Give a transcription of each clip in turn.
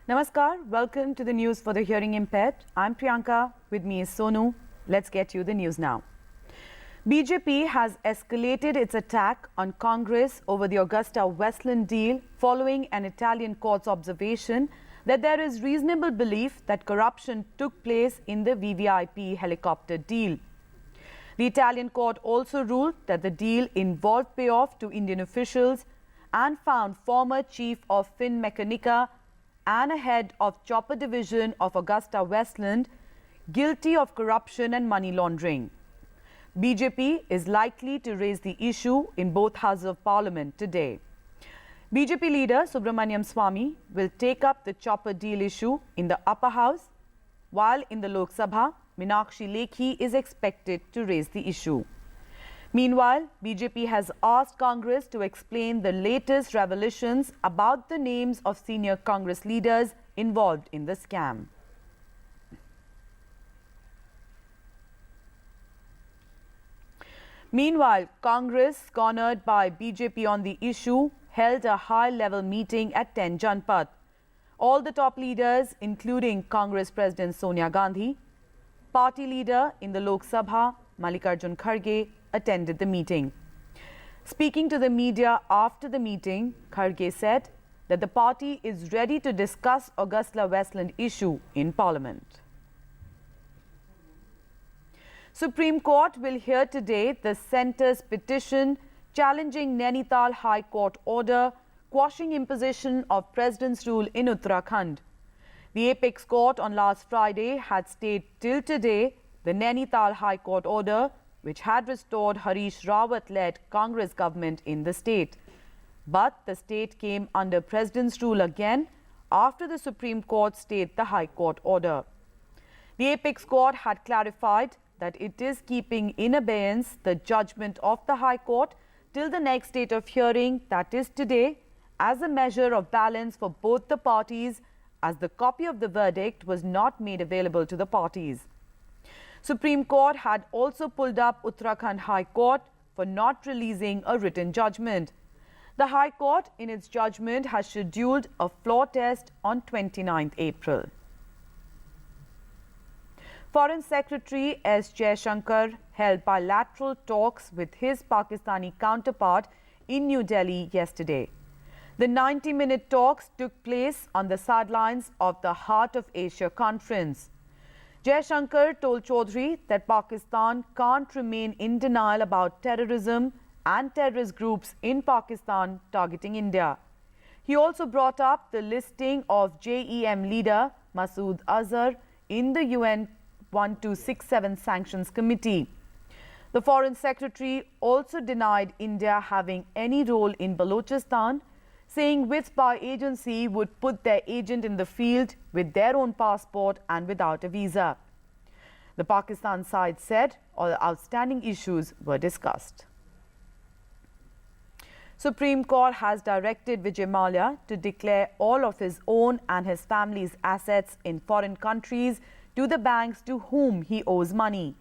Namaskar, welcome to the news for the hearing impaired. I'm Priyanka, with me is Sonu. Let's get you the news now. BJP has escalated its attack on Congress over the Augusta-Westland deal following an Italian court's observation that there is reasonable belief that corruption took place in the VVIP helicopter deal. The Italian court also ruled that the deal involved payoff to Indian officials and found former chief of Finmeccanica and a head of Chopper Division of Augusta-Westland guilty of corruption and money laundering. BJP is likely to raise the issue in both houses of parliament today. BJP leader Subramaniam Swamy will take up the Chopper deal issue in the upper house, while in the Lok Sabha, Meenakshi Lekhi is expected to raise the issue. Meanwhile, BJP has asked Congress to explain the latest revelations about the names of senior Congress leaders involved in the scam. Meanwhile, Congress, cornered by BJP on the issue, held a high-level meeting at 10 Janpath. All the top leaders, including Congress President Sonia Gandhi, party leader in the Lok Sabha, Mallikarjun Kharge, attended the meeting. Speaking to the media after the meeting, Kharge said that the party is ready to discuss Augusta-Westland issue in Parliament. Supreme Court will hear today the centre's petition challenging Nainital High Court order quashing imposition of President's rule in Uttarakhand. The Apex Court on last Friday had stayed till today the Nainital High Court order, which had restored Harish Rawat-led Congress government in the state. But the state came under President's rule again after the Supreme Court stayed the High Court order. The Apex Court had clarified that it is keeping in abeyance the judgment of the High Court till the next date of hearing, that is today, as a measure of balance for both the parties, as the copy of the verdict was not made available to the parties. Supreme Court had also pulled up Uttarakhand High Court for not releasing a written judgment. The High Court, in its judgment, has scheduled a floor test on 29th April. Foreign Secretary S. Jaishankar held bilateral talks with his Pakistani counterpart in New Delhi yesterday. The 90-minute talks took place on the sidelines of the Heart of Asia conference. Jaishankar told Chaudhry that Pakistan can't remain in denial about terrorism and terrorist groups in Pakistan targeting India. He also brought up the listing of JEM leader Masood Azhar in the UN 1267 Sanctions Committee. The Foreign Secretary also denied India having any role in Balochistan, saying which spy agency would put their agent in the field with their own passport and without a visa. The Pakistan side said all outstanding issues were discussed. Supreme Court has directed Vijay Mallya to declare all of his own and his family's assets in foreign countries to the banks to whom he owes money.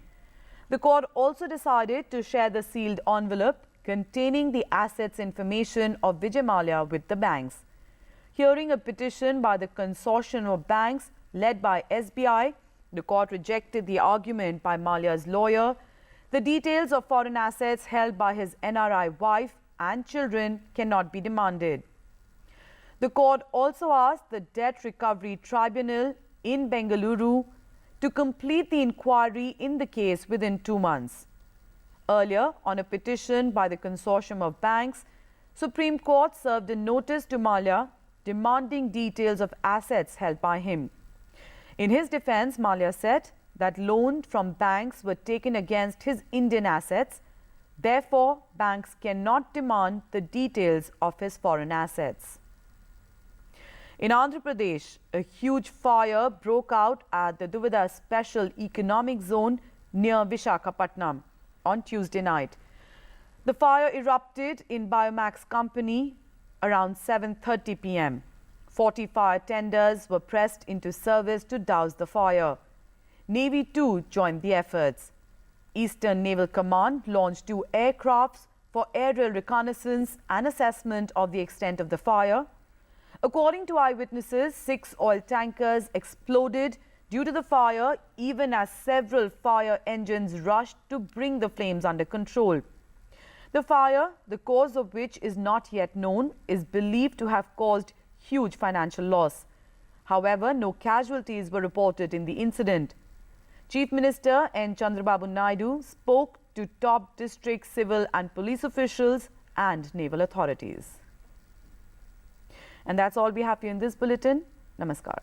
The court also decided to share the sealed envelope containing the assets information of Vijay Mallya with the banks. Hearing a petition by the consortium of banks led by SBI, the court rejected the argument by Mallya's lawyer. The details of foreign assets held by his NRI wife and children cannot be demanded. The court also asked the Debt Recovery Tribunal in Bengaluru to complete the inquiry in the case within 2 months. Earlier, on a petition by the consortium of banks, Supreme Court served a notice to Mallya demanding details of assets held by him. In his defense, Mallya said that loans from banks were taken against his Indian assets. Therefore, banks cannot demand the details of his foreign assets. In Andhra Pradesh, a huge fire broke out at the Duvida Special Economic Zone near Visakhapatnam on Tuesday night. The fire erupted in Biomax Company around 7:30 p.m. 40 fire tenders were pressed into service to douse the fire. Navy too joined the efforts. Eastern Naval Command launched 2 aircrafts for aerial reconnaissance and assessment of the extent of the fire. According to eyewitnesses, 6 oil tankers exploded due to the fire, even as several fire engines rushed to bring the flames under control. The fire, the cause of which is not yet known, is believed to have caused huge financial loss. However, no casualties were reported in the incident. Chief Minister N. Chandrababu Naidu spoke to top district civil and police officials and naval authorities. And that's all we have for you in this bulletin. Namaskar.